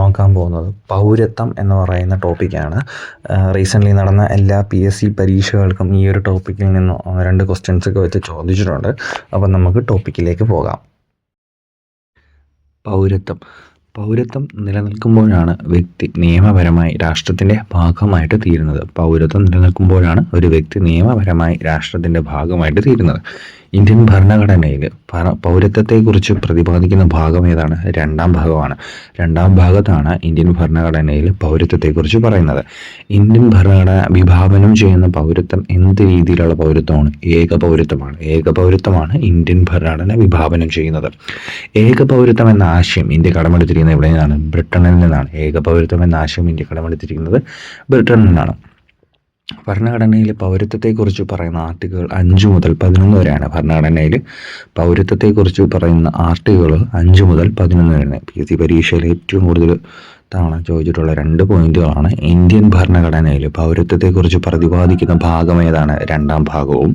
നോക്കാൻ പോകുന്നത് പൗരത്വം എന്ന് പറയുന്ന ടോപ്പിക്കാണ്. റീസെൻ്റ്ലി നടന്ന എല്ലാ PSC പരീക്ഷകൾക്കും ഈ ഒരു ടോപ്പിക്കിൽ നിന്ന് 2 ക്വസ്റ്റ്യൻസൊക്കെ വെച്ച് ചോദിച്ചിട്ടുണ്ട്. അപ്പം നമുക്ക് ടോപ്പിക്കിലേക്ക് പോകാം. പൗരത്വം നിലനിൽക്കുമ്പോഴാണ് വ്യക്തി നിയമപരമായി രാഷ്ട്രത്തിൻ്റെ ഭാഗമായിട്ട് തീരുന്നത്. പൗരത്വം നിലനിൽക്കുമ്പോഴാണ് ഒരു വ്യക്തി നിയമപരമായി രാഷ്ട്രത്തിൻ്റെ ഭാഗമായിട്ട് തീരുന്നത്. ഇന്ത്യൻ ഭരണഘടനയിൽ പൗരത്വത്തെക്കുറിച്ച് പ്രതിപാദിക്കുന്ന ഭാഗം ഏതാണ്? 2-ാം ഭാഗമാണ്. 2-ാം ഭാഗത്താണ് ഇന്ത്യൻ ഭരണഘടനയിൽ പൗരത്വത്തെക്കുറിച്ച് പറയുന്നത്. ഇന്ത്യൻ ഭരണഘടന വിഭാവനം ചെയ്യുന്ന പൗരത്വം എന്ത് രീതിയിലുള്ള പൗരത്വമാണ്? ഏകപൗരത്വമാണ് ഇന്ത്യൻ ഭരണഘടന വിഭാവനം ചെയ്യുന്നത്. ഏകപൗരത്വം എന്ന ആശയം ഇന്ത്യ കടമെടുത്തിരിക്കുന്നത് എവിടെ നിന്നാണ്? ബ്രിട്ടനിൽ നിന്നാണ്. ഏകപൗരത്വം എന്ന ആശയം ഇന്ത്യ കടമെടുത്തിരിക്കുന്നത് ബ്രിട്ടനിൽ നിന്നാണ്. ഭരണഘടനയിൽ പൗരത്വത്തെക്കുറിച്ച് പറയുന്ന ആർട്ടിക്കിൾ 5 മുതൽ 11 വരെയാണ്. ഭരണഘടനയിൽ പൗരത്വത്തെക്കുറിച്ച് പറയുന്ന ആർട്ടിക്കിൾ 5 മുതൽ 11 വരെയാണ്. PSC പരീക്ഷയിൽ ഏറ്റവും കൂടുതൽ തവണ ചോദിച്ചിട്ടുള്ള 2 പോയിന്റുകളാണ്. ഇന്ത്യൻ ഭരണഘടനയിൽ പൗരത്വത്തെക്കുറിച്ച് പ്രതിപാദിക്കുന്ന ഭാഗം ഏതാണ്? 2-ാം ഭാഗവും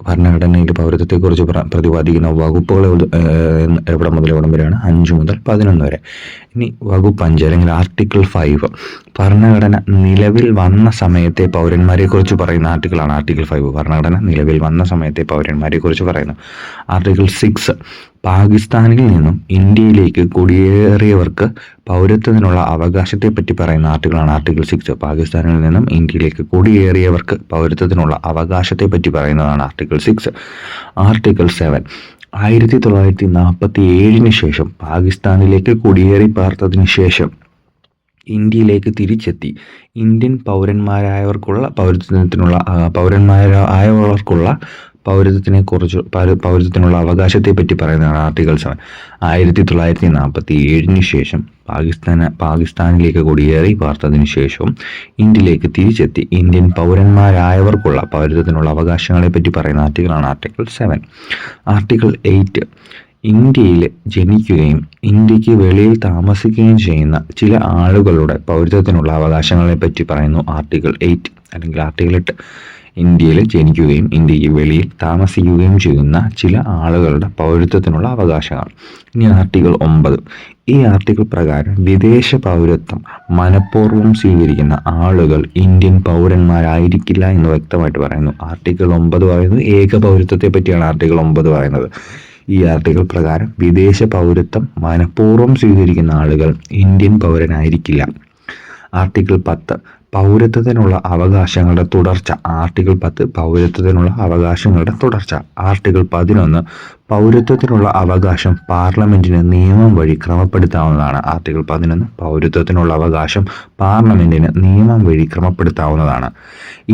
ഭരണഘടനയിൽ പൗരത്വത്തെക്കുറിച്ച് പ്രതിപാദിക്കുന്ന വകുപ്പുകൾ എവിടെ മുതൽ എവിടം വരെയാണ്? 5 മുതൽ 11 വരെ. ഇനി വകുപ്പ് 5 അല്ലെങ്കിൽ ആർട്ടിക്കിൾ 5 ഭരണഘടന നിലവിൽ വന്ന സമയത്തെ പൗരന്മാരെ കുറിച്ച് പറയുന്ന ആർട്ടിക്കിളാണ്. ആർട്ടിക്കിൾ 5 ഭരണഘടന നിലവിൽ വന്ന സമയത്തെ പൗരന്മാരെ കുറിച്ച് പറയുന്നു. ആർട്ടിക്കിൾ 6 പാകിസ്ഥാനിൽ നിന്നും ഇന്ത്യയിലേക്ക് കുടിയേറിയവർക്ക് പൗരത്വത്തിനുള്ള അവകാശത്തെ പറ്റി പറയുന്ന ആർട്ടിക്കിളാണ്. ആർട്ടിക്കിൾ 6 പാകിസ്ഥാനിൽ നിന്നും ഇന്ത്യയിലേക്ക് കുടിയേറിയവർക്ക് പൗരത്വത്തിനുള്ള അവകാശത്തെ പറ്റി പറയുന്നതാണ് ആർട്ടിക്കിൾ 6. ആർട്ടിക്കിൾ 7 1947 ശേഷം പാകിസ്ഥാനിലേക്ക് കുടിയേറി പാർത്തതിന് ശേഷം ഇന്ത്യയിലേക്ക് തിരിച്ചെത്തി ഇന്ത്യൻ പൗരന്മാരായവർക്കുള്ള പൗരത്വത്തിനുള്ള അവകാശത്തെ പറ്റി പറയുന്നതാണ് ആർട്ടിക്കിൾ 7. 1947 ശേഷം പാകിസ്ഥാനിലേക്ക് കുടിയേറി പാർത്തതിനു ശേഷവും ഇന്ത്യയിലേക്ക് തിരിച്ചെത്തി ഇന്ത്യൻ പൗരന്മാരായവർക്കുള്ള പൗരത്വത്തിനുള്ള അവകാശങ്ങളെ പറ്റി പറയുന്ന ആർട്ടിക്കിളാണ് ആർട്ടിക്കിൾ 7. ആർട്ടിക്കിൾ 8 ഇന്ത്യയിൽ ജനിക്കുകയും ഇന്ത്യക്ക് വെളിയിൽ താമസിക്കുകയും ചെയ്യുന്ന ചില ആളുകളുടെ പൗരത്വത്തിനുള്ള അവകാശങ്ങളെ പറ്റി പറയുന്നു ആർട്ടിക്കിൾ 8 അല്ലെങ്കിൽ ആർട്ടിക്കിൾ 8. ഇന്ത്യയിൽ ജനിക്കുകയും ഇന്ത്യക്ക് വെളിയിൽ താമസിക്കുകയും ചെയ്യുന്ന ചില ആളുകളുടെ പൗരത്വത്തിനുള്ള അവകാശങ്ങൾ. ഇനി ആർട്ടിക്കിൾ 9 ഈ ആർട്ടിക്കിൾ പ്രകാരം വിദേശ പൗരത്വം മനഃപൂർവ്വം സ്വീകരിക്കുന്ന ആളുകൾ ഇന്ത്യൻ പൗരന്മാരായിരിക്കില്ല എന്ന് വ്യക്തമായിട്ട് പറയുന്നു. ആർട്ടിക്കിൾ 9 പറയുന്നത് ഏകപൗരത്വത്തെ പറ്റിയാണ്. ആർട്ടിക്കിൾ 9 പറയുന്നത് ഈ ആർട്ടിക്കിൾ പ്രകാരം വിദേശ പൗരത്വം മനഃപൂർവ്വം സ്വീകരിക്കുന്ന ആളുകൾ ഇന്ത്യൻ പൗരനായിരിക്കില്ല. ആർട്ടിക്കിൾ 10 പൗരത്വത്തിനുള്ള അവകാശങ്ങളുടെ തുടർച്ച. ആർട്ടിക്കിൾ 10 പൗരത്വത്തിനുള്ള അവകാശങ്ങളുടെ തുടർച്ച. ആർട്ടിക്കിൾ 11 പൗരത്വത്തിനുള്ള അവകാശം പാർലമെന്റിന് നിയമം വഴി ക്രമപ്പെടുത്താവുന്നതാണ്. ആർട്ടിക്കിൾ 11 പൗരത്വത്തിനുള്ള അവകാശം പാർലമെന്റിന് നിയമം വഴി ക്രമപ്പെടുത്താവുന്നതാണ്.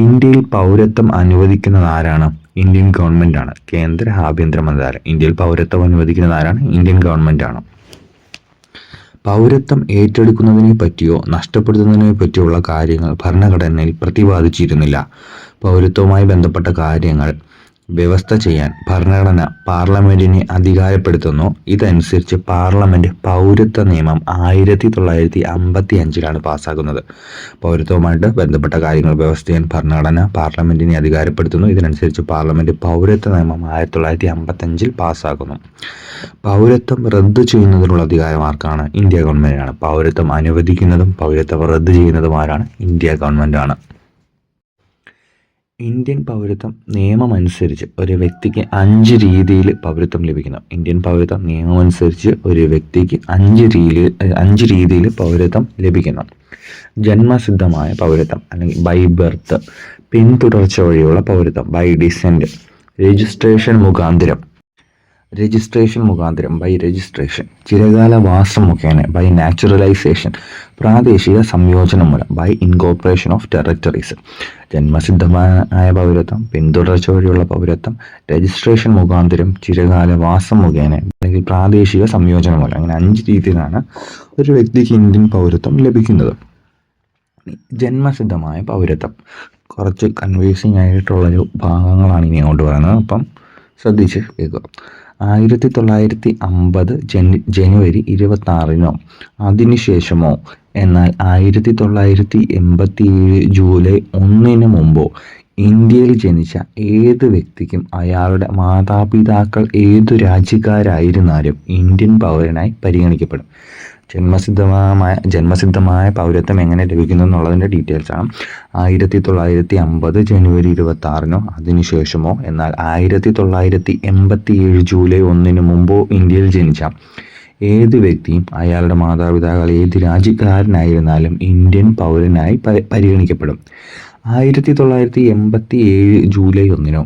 ഇന്ത്യയിൽ പൗരത്വം അനുവദിക്കുന്നത് ആരാണ്? ഇന്ത്യൻ ഗവൺമെന്റ് ആണ്. കേന്ദ്ര ആഭ്യന്തര മന്ത്രാലയം. ഇന്ത്യയിൽ പൗരത്വം അനുവദിക്കുന്നത് ആരാണ്? ഇന്ത്യൻ ഗവൺമെന്റ് ആണ്. പൗരത്വം ഏറ്റെടുക്കുന്നതിനെ പറ്റിയോ നഷ്ടപ്പെടുത്തുന്നതിനെ പറ്റിയുള്ള കാര്യങ്ങൾ ഭരണഘടനയിൽ പ്രതിപാദിച്ചിരുന്നില്ല. പൗരത്വവുമായി ബന്ധപ്പെട്ട കാര്യങ്ങൾ വ്യവസ്ഥ ചെയ്യാൻ ഭരണഘടന പാർലമെന്റിനെ അധികാരപ്പെടുത്തുന്നു. ഇതനുസരിച്ച് പാർലമെന്റ് പൗരത്വ നിയമം 1955 പാസ്സാക്കുന്നത്. പൗരത്വവുമായിട്ട് ബന്ധപ്പെട്ട കാര്യങ്ങൾ വ്യവസ്ഥ ചെയ്യാൻ ഭരണഘടന പാർലമെന്റിനെ അധികാരപ്പെടുത്തുന്നു. ഇതിനനുസരിച്ച് പാർലമെന്റ് പൗരത്വ നിയമം 1955 പാസ്സാക്കുന്നു. പൗരത്വം റദ്ദു ചെയ്യുന്നതിനുള്ള അധികാരം ആർക്കാണ്? ഇന്ത്യ ഗവൺമെന്റാണ്. പൗരത്വം അനുവദിക്കുന്നതും പൗരത്വം റദ്ദു ചെയ്യുന്നതും ആരാണ്? ഇന്ത്യ ഗവൺമെന്റാണ്. ഇന്ത്യൻ പൗരത്വം നിയമമനുസരിച്ച് ഒരു വ്യക്തിക്ക് 5 രീതിയിൽ പൗരത്വം ലഭിക്കുന്നു. ഇന്ത്യൻ പൗരത്വം നിയമമനുസരിച്ച് ഒരു വ്യക്തിക്ക് 5 രീതിയിൽ പൗരത്വം ലഭിക്കുന്നു. ജന്മസിദ്ധമായ പൗരത്വം അല്ലെങ്കിൽ ബൈ ബർത്ത്, പിന്തുടർച്ച വഴിയുള്ള പൗരത്വം ബൈ ഡിസെൻഡ്, രജിസ്ട്രേഷൻ മുഖാന്തരം ബൈ രജിസ്ട്രേഷൻ, ചിരകാല വാസം മുഖേന ബൈ നാച്ചുറലൈസേഷൻ, പ്രാദേശിക സംയോജനം മൂലം ബൈ ഇൻകോർപ്പറേഷൻ ഓഫ് ടെറിട്ടറീസ്. ജന്മസിദ്ധമായ പൗരത്വം, പിന്തുടർച്ച വഴിയുള്ള പൗരത്വം, രജിസ്ട്രേഷൻ മുഖാന്തരം, ചിരകാല വാസം മുഖേന അല്ലെങ്കിൽ പ്രാദേശിക സംയോജനം മൂലം. അങ്ങനെ 5 രീതിയിലാണ് ഒരു വ്യക്തിക്ക് ഇന്ത്യൻ പൗരത്വം ലഭിക്കുന്നത്. ജന്മസിദ്ധമായ പൗരത്വം കുറച്ച് കൺഫ്യൂസിങ് ആയിട്ടുള്ളൊരു ഭാഗങ്ങളാണ് ഇനി അങ്ങോട്ട് പറയുന്നത്. അപ്പം ശ്രദ്ധിച്ച് കേൾക്കുക. 1950 ജനുവരി 26 അതിനുശേഷമോ എന്നാൽ 1987 ജൂലൈ 1 മുമ്പോ ഇന്ത്യയിൽ ജനിച്ച ഏത് വ്യക്തിക്കും അയാളുടെ മാതാപിതാക്കൾ ഏതു രാജ്യക്കാരായിരുന്നാലും ഇന്ത്യൻ പൗരനായി പരിഗണിക്കപ്പെടും. ജന്മസിദ്ധമായ പൗരത്വം എങ്ങനെ ലഭിക്കുന്നു എന്നുള്ളതിൻ്റെ ഡീറ്റെയിൽസാണ്. 1950 ജനുവരി 26-നോ അതിനുശേഷമോ, എന്നാൽ 1987 ജൂലൈ 1-ന് മുമ്പോ ഇന്ത്യയിൽ ജനിച്ച ഏത് വ്യക്തിയും അയാളുടെ മാതാപിതാക്കൾ ഏത് രാജ്യക്കാരനായിരുന്നാലും ഇന്ത്യൻ പൗരനായി പരിഗണിക്കപ്പെടും. 1987 ജൂലൈ 1-നോ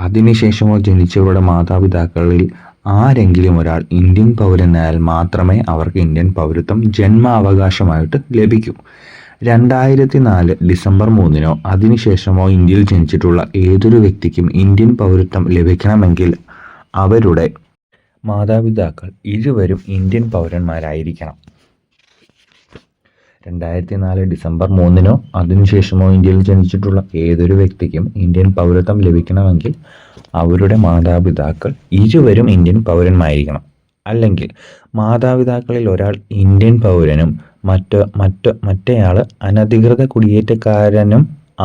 അതിനുശേഷമോ ജനിച്ചവരുടെ മാതാപിതാക്കളിൽ ആരെങ്കിലും ഒരാൾ ഇന്ത്യൻ പൗരനായാൽ മാത്രമേ അവർക്ക് ഇന്ത്യൻ പൗരത്വം ജന്മാവകാശമായിട്ട് ലഭിക്കൂ. 2004 ഡിസംബർ 3-നോ അതിനുശേഷമോ ഇന്ത്യയിൽ ജനിച്ചിട്ടുള്ള ഏതൊരു വ്യക്തിക്കും ഇന്ത്യൻ പൗരത്വം ലഭിക്കണമെങ്കിൽ അവരുടെ മാതാപിതാക്കൾ ഇരുവരും ഇന്ത്യൻ പൗരന്മാരായിരിക്കണം. 2004 ഡിസംബർ 3-നോ അതിനുശേഷമോ ഇന്ത്യയിൽ ജനിച്ചിട്ടുള്ള ഏതൊരു വ്യക്തിക്കും ഇന്ത്യൻ പൗരത്വം ലഭിക്കണമെങ്കിൽ അവരുടെ മാതാപിതാക്കൾ ഇരുവരും ഇന്ത്യൻ പൗരന്മാരായിരിക്കണം. അല്ലെങ്കിൽ മാതാപിതാക്കളിൽ ഒരാൾ ഇന്ത്യൻ പൗരനും മറ്റേയാൾ അനധികൃത കുടിയേറ്റക്കാരനും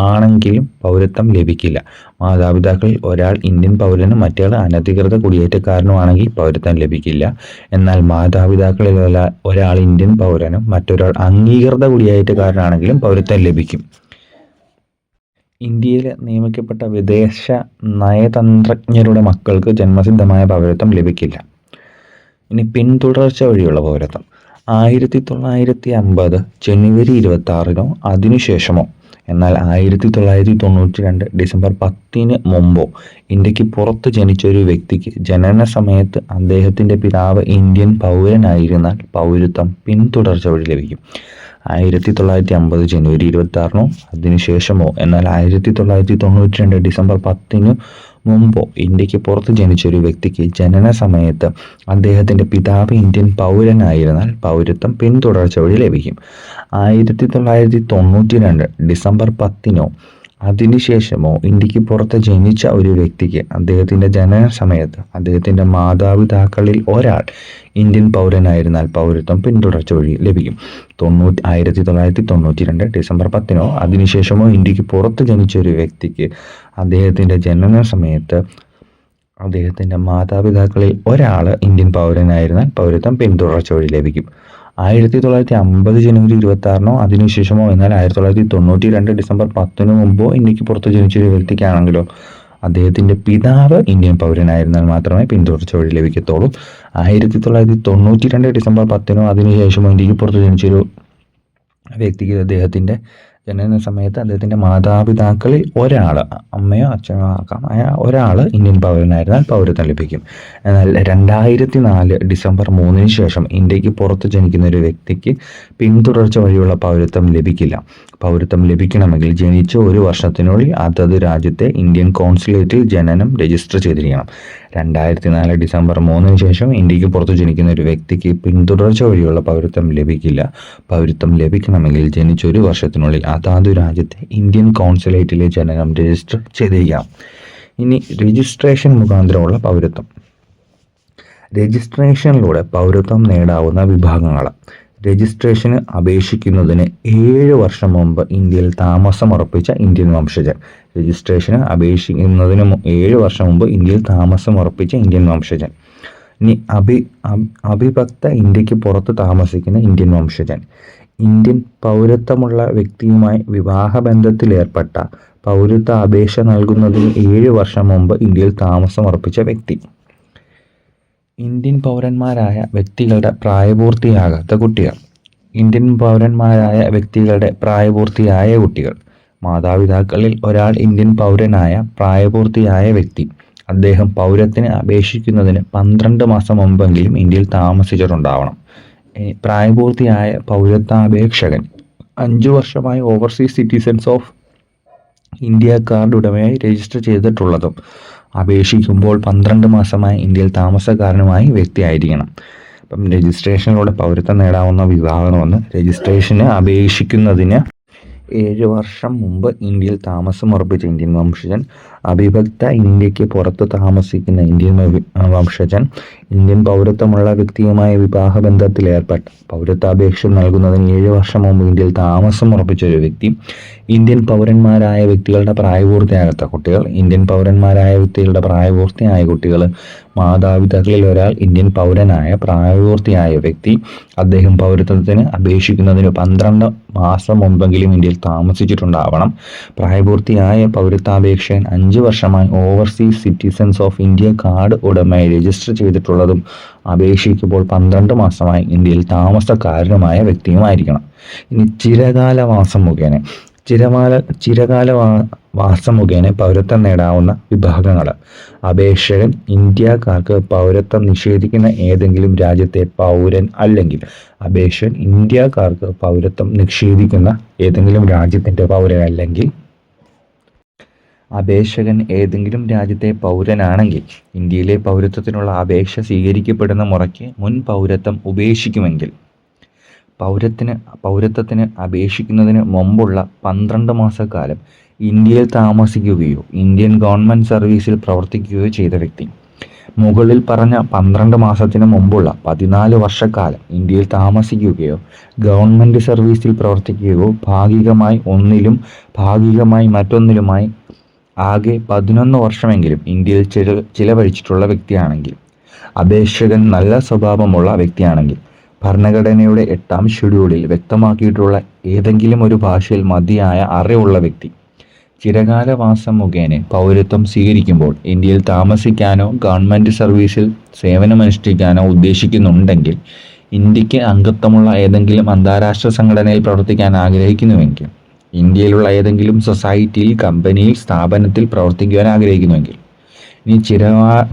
ആണെങ്കിലും പൗരത്വം ലഭിക്കില്ല. മാതാപിതാക്കളിൽ ഒരാൾ ഇന്ത്യൻ പൗരനും മറ്റേയാൾ അനധികൃത കുടിയേറ്റക്കാരനുമാണെങ്കിൽ പൗരത്വം ലഭിക്കില്ല. എന്നാൽ മാതാപിതാക്കളിൽ ഒരാൾ ഇന്ത്യൻ പൗരനും മറ്റൊരാൾ അംഗീകൃത കുടിയേറ്റക്കാരനാണെങ്കിലും പൗരത്വം ലഭിക്കും. ഇന്ത്യയിൽ നിയമിക്കപ്പെട്ട വിദേശ നയതന്ത്രജ്ഞരുടെ മക്കൾക്ക് ജന്മസിദ്ധമായ പൗരത്വം ലഭിക്കില്ല. ഇനി പിന്തുടർച്ച വഴിയുള്ള പൗരത്വം. 1950 ജനുവരി 26-നോ അതിനുശേഷമോ, എന്നാൽ 1992 ഡിസംബർ 10-ന് മുമ്പോ ഇന്ത്യക്ക് പുറത്ത് ജനിച്ച ഒരു വ്യക്തിക്ക് ജനന സമയത്ത് അദ്ദേഹത്തിൻ്റെ പിതാവ് ഇന്ത്യൻ പൗരനായിരുന്നാൽ പൗരത്വം പിന്തുടർച്ച വഴി ലഭിക്കും. 1950 ജനുവരി 26-നോ അതിനുശേഷമോ, എന്നാൽ 1992 ഡിസംബർ 10-ന് മുമ്പോ ഇന്ത്യക്ക് പുറത്ത് ജനിച്ച ഒരു വ്യക്തിക്ക് ജനന സമയത്ത് അദ്ദേഹത്തിൻ്റെ പിതാവ് ഇന്ത്യൻ പൗരനായിരുന്നാൽ പൗരത്വം പിന്തുടർച്ച വഴി ലഭിക്കും. 1992 ഡിസംബർ 10-നോ അതിനുശേഷമോ ഇന്ത്യക്ക് പുറത്ത് ജനിച്ച ഒരു വ്യക്തിക്ക് അദ്ദേഹത്തിൻ്റെ ജനന സമയത്ത് അദ്ദേഹത്തിൻ്റെ മാതാപിതാക്കളിൽ ഒരാൾ ഇന്ത്യൻ പൗരനായിരുന്നാൽ പൗരത്വം പിന്തുടർച്ച വഴി ലഭിക്കും. 1992 ഡിസംബർ 10-നോ അതിനുശേഷമോ ഇന്ത്യക്ക് പുറത്ത് ജനിച്ച ഒരു വ്യക്തിക്ക് അദ്ദേഹത്തിൻ്റെ ജനന സമയത്ത് അദ്ദേഹത്തിൻ്റെ മാതാപിതാക്കളിൽ ഒരാൾ ഇന്ത്യൻ പൗരനായിരുന്നാൽ പൗരത്വം പിന്തുടർച്ച വഴി ലഭിക്കും. 1950 ജനുവരി 26-നോ അതിനുശേഷമോ, എന്നാൽ 1992 ഡിസംബർ 10-ന് മുമ്പോ ഇന്ത്യക്ക് പുറത്ത് ജനിച്ചൊരു വ്യക്തിക്കാണെങ്കിലോ അദ്ദേഹത്തിൻ്റെ പിതാവ് ഇന്ത്യൻ പൗരനായിരുന്നാൽ മാത്രമേ പിന്തുടർച്ച വഴി ലഭിക്കത്തുള്ളൂ. 1992 ഡിസംബർ 10-നോ അതിനുശേഷമോ ഇന്ത്യക്ക് പുറത്ത് ജനിച്ചൊരു വ്യക്തിക്ക് അദ്ദേഹത്തിൻ്റെ ജനന സമയത്ത് അദ്ദേഹത്തിൻ്റെ മാതാപിതാക്കളിൽ ഒരാൾ, അമ്മയോ അച്ഛനോ ആക്കാം, ഒരാൾ ഇന്ത്യൻ പൗരനായിരുന്നാൽ പൗരത്വം ലഭിക്കും. എന്നാൽ 2004 ഡിസംബർ 3-ന് ശേഷം ഇന്ത്യക്ക് പുറത്ത് ജനിക്കുന്ന ഒരു വ്യക്തിക്ക് പിന്തുടർച്ച വഴിയുള്ള പൗരത്വം ലഭിക്കില്ല. പൗരത്വം ലഭിക്കണമെങ്കിൽ ജനിച്ച ഒരു വർഷത്തിനുള്ളിൽ അതത് രാജ്യത്തെ ഇന്ത്യൻ കോൺസുലേറ്റിൽ ജനനം രജിസ്റ്റർ ചെയ്തിരിക്കണം. 2004 ഡിസംബർ 3-ന് ശേഷം ഇന്ത്യക്ക് പുറത്ത് ജനിക്കുന്ന ഒരു വ്യക്തിക്ക് പിന്തുടർച്ച വഴിയുള്ള പൗരത്വം ലഭിക്കില്ല. പൗരത്വം ലഭിക്കണമെങ്കിൽ ജനിച്ച ഒരു വർഷത്തിനുള്ളിൽ അതാത് രാജ്യത്തെ ഇന്ത്യൻ കോൺസുലേറ്റിലെ ജനനം രജിസ്റ്റർ ചെയ്തിരിക്കണം. ഇനി രജിസ്ട്രേഷൻ മുഖാന്തരമുള്ള പൗരത്വം. രജിസ്ട്രേഷനിലൂടെ പൗരത്വം നേടാവുന്ന വിഭാഗങ്ങൾ. രജിസ്ട്രേഷന് അപേക്ഷിക്കുന്നതിന് 7 വർഷം മുമ്പ് ഇന്ത്യയിൽ താമസമുറപ്പിച്ച ഇന്ത്യൻ വംശജർ. രജിസ്ട്രേഷന് അപേക്ഷിക്കുന്നതിന് 7 വർഷം മുമ്പ് ഇന്ത്യയിൽ താമസമുറപ്പിച്ച ഇന്ത്യൻ വംശജൻ. ഇനി അവിഭക്ത ഇന്ത്യക്ക് പുറത്ത് താമസിക്കുന്ന ഇന്ത്യൻ വംശജൻ. ഇന്ത്യൻ പൗരത്വമുള്ള വ്യക്തിയുമായി വിവാഹബന്ധത്തിലേർപ്പെട്ട പൗരത്വ അപേക്ഷ നൽകുന്നതിന് 7 വർഷം മുമ്പ് ഇന്ത്യയിൽ താമസമുറപ്പിച്ച വ്യക്തി. ഇന്ത്യൻ പൗരന്മാരായ വ്യക്തികളുടെ പ്രായപൂർത്തിയാകാത്ത കുട്ടികൾ. ഇന്ത്യൻ പൗരന്മാരായ വ്യക്തികളുടെ പ്രായപൂർത്തിയായ കുട്ടികൾ. മാതാപിതാക്കളിൽ ഒരാൾ ഇന്ത്യൻ പൗരനായ പ്രായപൂർത്തിയായ വ്യക്തി. അദ്ദേഹം പൗരത്തിന് അപേക്ഷിക്കുന്നതിന് 12 മാസം മുമ്പെങ്കിലും ഇന്ത്യയിൽ താമസിച്ചിട്ടുണ്ടാവണം. പ്രായപൂർത്തിയായ പൗരത്വാപേക്ഷകൻ 5 വർഷമായി overseas citizens of India card ഉടമയായി രജിസ്റ്റർ ചെയ്തിട്ടുള്ളതും അപേക്ഷിക്കുമ്പോൾ 12 മാസമായി ഇന്ത്യയിൽ താമസക്കാരനുമായി വ്യക്തിയായിരിക്കണം. അപ്പം രജിസ്ട്രേഷനിലൂടെ പൗരത്വം നേടാവുന്ന വിഭാഗമെന്ന് രജിസ്ട്രേഷന് അപേക്ഷിക്കുന്നതിന് 7 വർഷം മുമ്പ് ഇന്ത്യയിൽ താമസമുറപ്പിച്ച ഇന്ത്യൻ വംശജൻ. അവിഭക്ത ഇന്ത്യക്ക് പുറത്ത് താമസിക്കുന്ന ഇന്ത്യൻ വംശജൻ ഇന്ത്യൻ പൗരത്വമുള്ള വ്യക്തിയുമായി വിവാഹബന്ധത്തിൽ ഏർപ്പെട്ട പൗരത്വാപേക്ഷ നൽകുന്നതിന് 7 വർഷം മുമ്പ് ഇന്ത്യയിൽ താമസം ഉറപ്പിച്ച ഒരു വ്യക്തി, ഇന്ത്യൻ പൗരന്മാരായ വ്യക്തികളുടെ പ്രായപൂർത്തിയാകാത്ത കുട്ടികൾ, ഇന്ത്യൻ പൗരന്മാരായ വ്യക്തികളുടെ പ്രായപൂർത്തിയായ കുട്ടികൾ, മാതാപിതാക്കളിൽ ഒരാൾ ഇന്ത്യൻ പൗരനായ പ്രായപൂർത്തിയായ വ്യക്തി, അദ്ദേഹം പൗരത്വത്തിന് അപേക്ഷിക്കുന്നതിന് 12 മാസം മുമ്പെങ്കിലും ഇന്ത്യയിൽ താമസിച്ചിട്ടുണ്ടാവണം. പ്രായപൂർത്തിയായ പൗരത്വാപേക്ഷകൻ 5 വർഷമായി overseas citizens of India card ഉടമയായി രജിസ്റ്റർ ചെയ്തിട്ടുള്ളതും അപേക്ഷിക്കുമ്പോൾ 12 മാസമായി ഇന്ത്യയിൽ താമസക്കാരനുമായ വ്യക്തിയുമായിരിക്കണം. ഇനി ചിരകാലവാസം മുഖേന പൗരത്വം നേടാവുന്ന വിഭാഗങ്ങൾ. അപേക്ഷകൻ ഇന്ത്യക്കാർക്ക് പൗരത്വം നിഷേധിക്കുന്ന ഏതെങ്കിലും രാജ്യത്തെ പൗരൻ അല്ലെങ്കിൽ അപേക്ഷകൻ ഇന്ത്യക്കാർക്ക് പൗരത്വം നിഷേധിക്കുന്ന ഏതെങ്കിലും രാജ്യത്തിൻ്റെ പൗരൻ അല്ലെങ്കിൽ അപേക്ഷകൻ ഏതെങ്കിലും രാജ്യത്തെ പൗരനാണെങ്കിൽ ഇന്ത്യയിലെ പൗരത്വത്തിനുള്ള അപേക്ഷ സ്വീകരിക്കപ്പെടുന്ന മുറയ്ക്ക് മുൻ പൗരത്വം ഉപേക്ഷിക്കുമെങ്കിൽ പൗരത്വത്തിന് അപേക്ഷിക്കുന്നതിന് മുമ്പുള്ള 12 മാസക്കാലം ഇന്ത്യയിൽ താമസിക്കുകയോ ഇന്ത്യൻ ഗവൺമെൻറ് സർവീസിൽ പ്രവർത്തിക്കുകയോ ചെയ്ത വ്യക്തി, മുകളിൽ പറഞ്ഞ 12 മാസത്തിന് മുമ്പുള്ള 14 വർഷക്കാലം ഇന്ത്യയിൽ താമസിക്കുകയോ ഗവൺമെൻറ് സർവീസിൽ പ്രവർത്തിക്കുകയോ ഭാഗികമായി ഒന്നിലും ഭാഗികമായി മറ്റൊന്നിലുമായി ആകെ 11 വർഷമെങ്കിലും ഇന്ത്യയിൽ ചിലവഴിച്ചിട്ടുള്ള വ്യക്തിയാണെങ്കിൽ, അപേക്ഷകൻ നല്ല സ്വഭാവമുള്ള വ്യക്തിയാണെങ്കിൽ, ഭരണഘടനയുടെ 8ാം ഷെഡ്യൂളിൽ വ്യക്തമാക്കിയിട്ടുള്ള ഏതെങ്കിലും ഒരു ഭാഷയിൽ മതിയായ അറിവുള്ള വ്യക്തി, ചിരകാലവാസം മുഖേന പൗരത്വം സ്വീകരിക്കുമ്പോൾ ഇന്ത്യയിൽ താമസിക്കാനോ ഗവൺമെൻറ് സർവീസിൽ സേവനമനുഷ്ഠിക്കാനോ ഉദ്ദേശിക്കുന്നുണ്ടെങ്കിൽ, ഇന്ത്യക്ക് അംഗത്വമുള്ള ഏതെങ്കിലും അന്താരാഷ്ട്ര സംഘടനയിൽ പ്രവർത്തിക്കാൻ ആഗ്രഹിക്കുന്നുവെങ്കിൽ, ഇന്ത്യയിലുള്ള ഏതെങ്കിലും സൊസൈറ്റിയിൽ, കമ്പനിയിൽ, സ്ഥാപനത്തിൽ പ്രവർത്തിക്കുവാൻ ആഗ്രഹിക്കുന്നുവെങ്കിൽ, ഇനി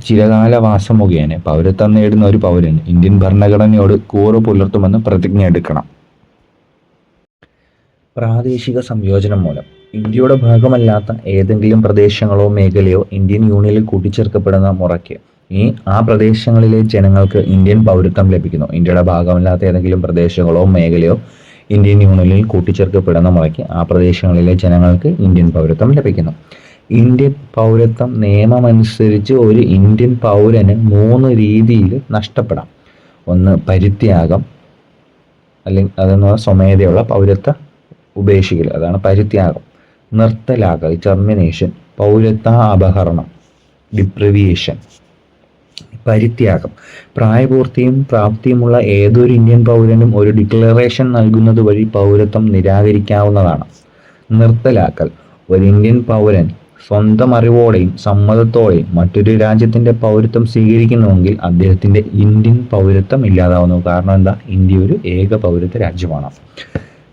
ചിരകാലവാസം മുഖേന പൗരത്വം നേടുന്ന ഒരു പൗരൻ ഇന്ത്യൻ ഭരണഘടനയോട് കൂറ് പുലർത്തുമെന്ന് പ്രതിജ്ഞ എടുക്കണം. പ്രാദേശിക സംയോജനം മൂലം ഇന്ത്യയുടെ ഭാഗമല്ലാത്ത ഏതെങ്കിലും പ്രദേശങ്ങളോ മേഖലയോ ഇന്ത്യൻ യൂണിയനിൽ കൂട്ടിച്ചേർക്കപ്പെടുന്ന മുറയ്ക്ക് ആ പ്രദേശങ്ങളിലെ ജനങ്ങൾക്ക് ഇന്ത്യൻ പൗരത്വം ലഭിക്കുന്നു. ഇന്ത്യയുടെ ഭാഗമല്ലാത്ത ഏതെങ്കിലും പ്രദേശങ്ങളോ മേഖലയോ ഇന്ത്യൻ യൂണിയനിൽ കൂട്ടിച്ചേർക്കപ്പെടുന്ന മുറയ്ക്ക് ആ പ്രദേശങ്ങളിലെ ജനങ്ങൾക്ക് ഇന്ത്യൻ പൗരത്വം ലഭിക്കുന്നു. ഇന്ത്യൻ പൗരത്വം നിയമമനുസരിച്ച് ഒരു ഇന്ത്യൻ പൗരന് 3 രീതിയിൽ നഷ്ടപ്പെടാം. ഒന്ന് പരിത്യാഗം, അല്ലെങ്കിൽ അതെന്ന് പറഞ്ഞാൽ സ്വമേധയുള്ള പൗരത്വ ഉപേക്ഷിക്കൽ, അതാണ് പരിത്യാഗം. നിർത്തലാക്കൽ, ടെർമിനേഷൻ. പൗരത്വ അപഹരണം, ഡിപ്രിവിയേഷൻ. പരിത്യാഗം, പ്രായപൂർത്തിയും പ്രാപ്തിയുമുള്ള ഏതൊരു ഇന്ത്യൻ പൗരനും ഒരു ഡിക്ലറേഷൻ നൽകുന്നത് വഴി പൗരത്വം നിരാകരിക്കാവുന്നതാണ്. നിർത്തലാക്കൽ, ഒരു ഇന്ത്യൻ പൗരൻ സ്വന്തം അറിവോടെയും സമ്മതത്തോടെയും മറ്റൊരു രാജ്യത്തിൻ്റെ പൗരത്വം സ്വീകരിക്കുന്നുവെങ്കിൽ അദ്ദേഹത്തിൻ്റെ ഇന്ത്യൻ പൗരത്വം ഇല്ലാതാവുന്നു. കാരണം എന്താ? ഇന്ത്യ ഒരു ഏക പൗരത്വ രാജ്യമാണ്.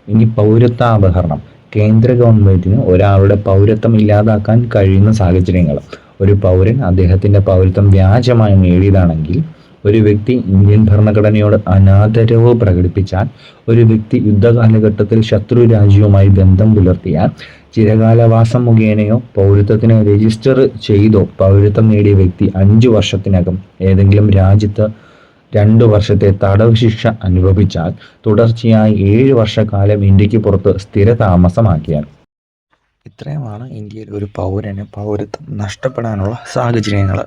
ഇനി പൗരത്വ അപഹരണം, കേന്ദ്ര ഗവൺമെൻറ്റിന് ഒരാളുടെ പൗരത്വം ഇല്ലാതാക്കാൻ കഴിയുന്ന സാഹചര്യങ്ങൾ. ഒരു പൗരൻ അദ്ദേഹത്തിൻ്റെ പൗരത്വം വ്യാജമായി നേടിയതാണെങ്കിൽ, ഒരു വ്യക്തി ഇന്ത്യൻ ഭരണഘടനയോട് അനാദരവ് പ്രകടിപ്പിച്ചാൽ, ഒരു വ്യക്തി യുദ്ധകാലഘട്ടത്തിൽ ശത്രു രാജ്യവുമായി ബന്ധം പുലർത്തിയാൽ, ചിരകാലവാസം മുഖേനയോ പൗരത്വത്തിന് രജിസ്റ്റർ ചെയ്തോ പൗരത്വം നേടിയ വ്യക്തി 5 വർഷത്തിനകം ഏതെങ്കിലും രാജ്യത്ത് 2 വർഷത്തെ തടവ് ശിക്ഷ അനുഭവിച്ചാൽ, തുടർച്ചയായി 7 വർഷക്കാലം ഇന്ത്യക്ക് പുറത്ത് സ്ഥിരതാമസമാക്കിയാൽ. ഇത്രയുമാണ് ഇന്ത്യയിൽ ഒരു പൗരന് പൗരത്വം നഷ്ടപ്പെടാനുള്ള സാഹചര്യങ്ങൾ.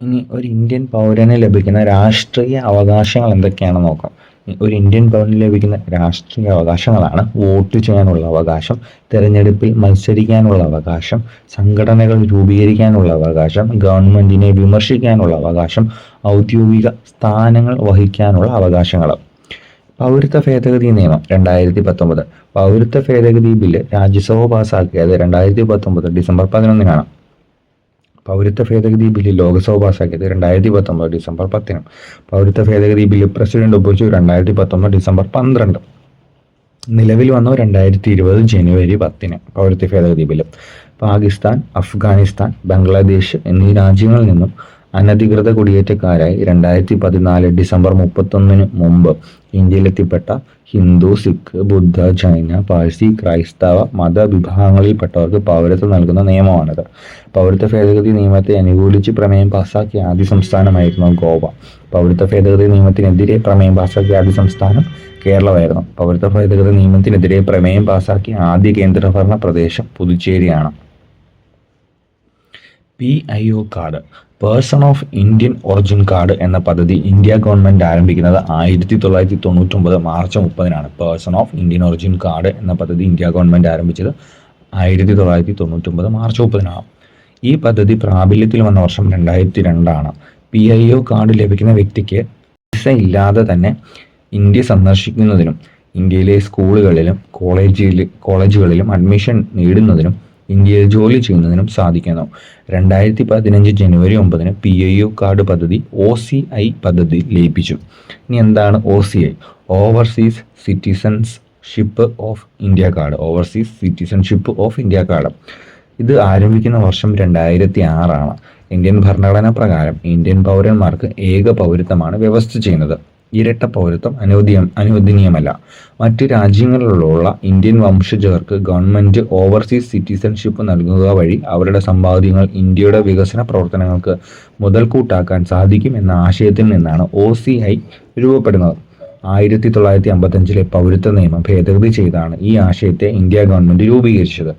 ഇനി ഒരു ഇന്ത്യൻ പൗരന് ലഭിക്കുന്ന രാഷ്ട്രീയ അവകാശങ്ങൾ എന്തൊക്കെയാണെന്ന് നോക്കാം. ഒരു ഇന്ത്യൻ പൗരന് ലഭിക്കുന്ന രാഷ്ട്രീയ അവകാശങ്ങളാണ്: വോട്ട് ചെയ്യാനുള്ള അവകാശം, തെരഞ്ഞെടുപ്പിൽ മത്സരിക്കാനുള്ള അവകാശം, സംഘടനകൾ രൂപീകരിക്കാനുള്ള അവകാശം, ഗവൺമെന്റിനെ വിമർശിക്കാനുള്ള അവകാശം, ഔദ്യോഗിക സ്ഥാനങ്ങൾ വഹിക്കാനുള്ള അവകാശങ്ങൾ. പൗരത്വ ഭേദഗതി നിയമം 2019. പൗരത്വ ഭേദഗതി ബില്ല് രാജ്യസഭ പാസാക്കിയത് 2019 ഡിസംബർ 11-നാണ്. പൗരത്വ ഭേദഗതി ബില്ല് ലോക്സഭ പാസാക്കിയത് 2019 ഡിസംബർ 10. പൗരത്വ ഭേദഗതി ബില്ല് പ്രസിഡന്റ് ഒപ്പുവെച്ചു 2019 ഡിസംബർ 12. നിലവിൽ വന്നു 2020 ജനുവരി 10. പൗരത്വ ഭേദഗതി ബില്ല് പാകിസ്ഥാൻ, അഫ്ഗാനിസ്ഥാൻ, ബംഗ്ലാദേശ് എന്നീ രാജ്യങ്ങളിൽ നിന്നും അനധികൃത കുടിയേറ്റക്കാരായി 2014 ഡിസംബർ 31 മുമ്പ് ഇന്ത്യയിലെത്തിപ്പെട്ട ഹിന്ദു, സിഖ്, ബുദ്ധ, ജൈന, പാഴ്സി, ക്രൈസ്തവ മതവിഭാഗങ്ങളിൽപ്പെട്ടവർക്ക് പൗരത്വം നൽകുന്ന നിയമമാണിത്. പൗരത്വ ഭേദഗതി നിയമത്തെ അനുകൂലിച്ച് പ്രമേയം പാസാക്കിയ ആദ്യ സംസ്ഥാനമായിരുന്നു ഗോവ. പൗരത്വ ഭേദഗതി നിയമത്തിനെതിരെ പ്രമേയം പാസാക്കിയ ആദ്യ സംസ്ഥാനം കേരളമായിരുന്നു. പൗരത്വ ഭേദഗതി നിയമത്തിനെതിരെ പ്രമേയം പാസാക്കിയ ആദ്യ കേന്ദ്രഭരണ പ്രദേശം പുതുച്ചേരിയാണ്. PIO card, person of Indian origin card എന്ന പദ്ധതി ഇന്ത്യ ഗവൺമെന്റ് ആരംഭിക്കുന്നത് 1999 മാർച്ച് 30-നാണ്. Person of Indian origin card എന്ന പദ്ധതി ഇന്ത്യ ഗവൺമെന്റ് ആരംഭിച്ചത് 1999 മാർച്ച് 30-നാണ്. ഈ പദ്ധതി പ്രാബല്യത്തിൽ വന്ന വർഷം 2002-ആണ്. PIO കാർഡ് ലഭിക്കുന്ന വ്യക്തിക്ക് വിസ ഇല്ലാതെ തന്നെ ഇന്ത്യ സന്ദർശിക്കുന്നതിനും ഇന്ത്യയിലെ സ്കൂളുകളിലും കോളേജുകളിലും അഡ്മിഷൻ നേടുന്നതിനും ഇന്ത്യയിൽ ജോലി ചെയ്യുന്നതിനും സാധിക്കുന്നു. 2015 ജനുവരി 9-ന് PIO കാർഡ് പദ്ധതി OCI പദ്ധതി ലയിപ്പിച്ചു. ഇനി എന്താണ് OCI? Overseas citizenship of India card. Overseas citizenship of India card ഇത് ആരംഭിക്കുന്ന വർഷം 2006-ആണ്. ഇന്ത്യൻ ഭരണഘടന പ്രകാരം ഇന്ത്യൻ പൗരന്മാർക്ക് ഏക പൗരത്വമാണ് വ്യവസ്ഥ ചെയ്യുന്നത്. ഇരട്ട പൗരത്വം അനുവദനീയമല്ല. മറ്റ് രാജ്യങ്ങളിലുള്ള ഇന്ത്യൻ വംശജർക്ക് ഗവൺമെന്റ് ഓവർസീസ് സിറ്റിസൺഷിപ്പ് നൽകുക വഴി അവരുടെ സമ്പാദ്യങ്ങൾ ഇന്ത്യയുടെ വികസന പ്രവർത്തനങ്ങൾക്ക് മുതൽക്കൂട്ടാക്കാൻ സാധിക്കും എന്ന ആശയത്തിൽ നിന്നാണ് OCI രൂപപ്പെടുന്നത്. 1955-ലെ പൗരത്വ നിയമം ഭേദഗതി ചെയ്താണ് ഈ ആശയത്തെ ഇന്ത്യ ഗവൺമെന്റ് രൂപീകരിച്ചത്.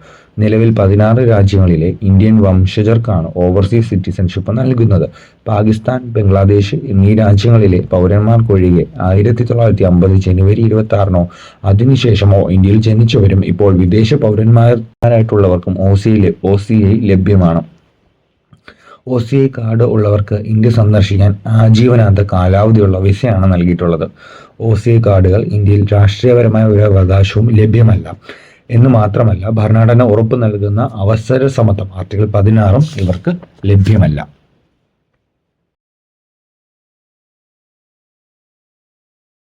നിലവിൽ 16 രാജ്യങ്ങളിലെ ഇന്ത്യൻ വംശജർക്കാണ് ഓവർസീസ് സിറ്റിസൺഷിപ്പ് നൽകുന്നത്. പാകിസ്ഥാൻ, ബംഗ്ലാദേശ് എന്നീ രാജ്യങ്ങളിലെ പൗരന്മാർക്കൊഴികെ 1950 ജനുവരി 26-നോ അതിനുശേഷമോ ഇന്ത്യയിൽ ജനിച്ചവരും ഇപ്പോൾ വിദേശ പൗരന്മാരായിട്ടുള്ളവർക്കും OCI ലഭ്യമാണ്. OCI കാർഡ് ഉള്ളവർക്ക് ഇന്ത്യ സന്ദർശിക്കാൻ ആജീവനാന്ത കാലാവധിയുള്ള വിസയാണ് നൽകിയിട്ടുള്ളത്. OCI കാർഡുകൾ ഇന്ത്യയിൽ രാഷ്ട്രീയപരമായ ഒരു അവകാശവും ലഭ്യമല്ല എന്ന് മാത്രമല്ല, ഭരണഘടന ഉറപ്പു നൽകുന്ന അവസര സമത്വം ആർട്ടിക്കിൾ 16 ഇവർക്ക് ലഭ്യമല്ല.